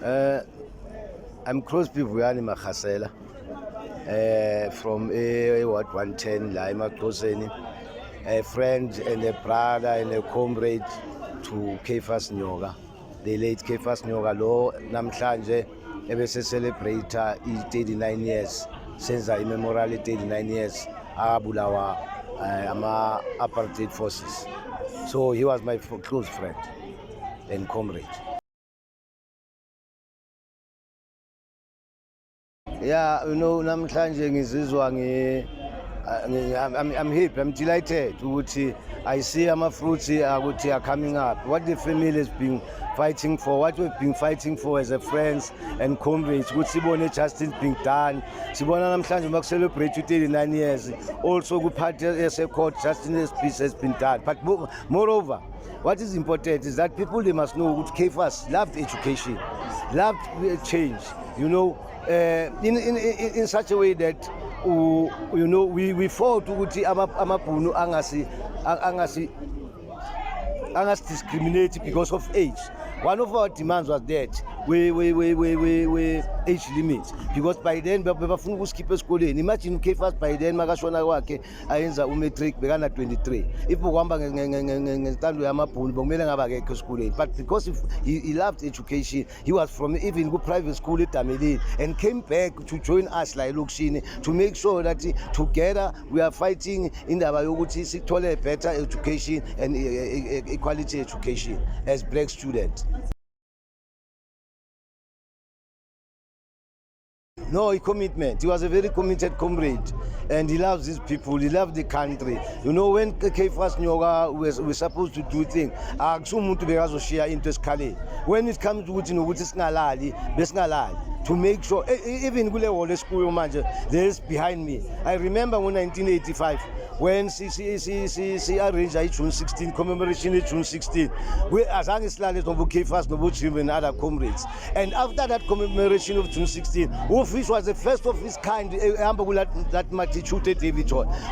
I'm Crosby Vuyani Makhasela from Ward 110 la eMaxhoseni, a friend and a brother and a comrade to Caiphus Nyoka, the late Caiphus Nyoka lo namhlanje ebese celebrate 39 years since I memorial 39 years abulawa ama apartheid forces. So he was my close friend and comrade. Yeah, you know, namhlanje ngizizwa I'm happy, I'm delighted ukuthi I see ama fruits ukuthi are coming up. What the family has been fighting for, what we've been fighting for as a friends and comrades, ukuthi sibone justice being done. Sibona namhlanje ma celebrate 39 years. Also good party as a court justice peace has been done. But moreover, what is important is that people they must know that Caiphus loved education, loved change. You know, in such a way that you know we fought ukuthi amabhunu angasi discriminate because of age. One of our demands was that we age limit, because by then bebafuna ukuskipha esikoleni. Imagine Caiphus by then makashona kwakhe ayenza umatric bekana 23. If ukuhamba ngentando yamabhunu bekumele ngaba akekho esikoleni, but because he loved education, he was from even good private school eDamelini and came back to join us like elokishini to make sure that together we are fighting indaba yokuthi sithole better education and equality education as black students. No, a commitment. He was a very committed comrade, and he loves his people. He loves the country. You know, when Caiphus Nyoka was supposed to do things, when it comes to to make sure, even Gule School manager, there is behind me. I remember when 1985, when she arranged June 16 commemoration June 16, we as Angislales of Caiphus Nobuchim and other comrades. And after that commemoration of June 16, which was the first of its kind, that multitude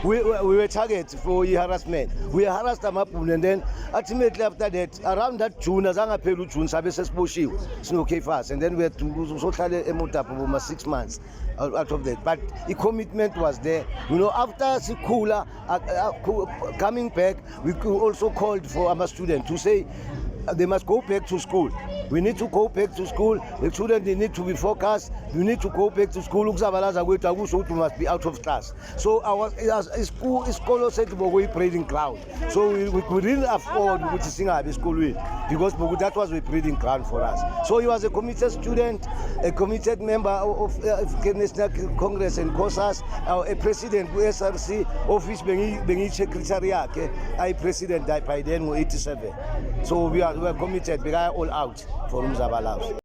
we were targeted for harassment. We harassed them up, and then ultimately after that, around that June, as Angapelu June, Sabeses Boshi, Snow Caiphus, and then we had to social for 6 months out of that. But the commitment was there. You know, after Sikula coming back, we also called for our students to say they must go back to school. We need to go back to school. The children, they need to be focused. We need to go back to school. We must be out of class. So our school said we were breeding ground. So we couldn't afford to sing at the school because that was a breeding ground for us. So he was a committed student, a committed member of National Congress and COSAS, a president of SRC office, being secretary, I president by then 87. So we are committed. We are all out for Umzabalaos.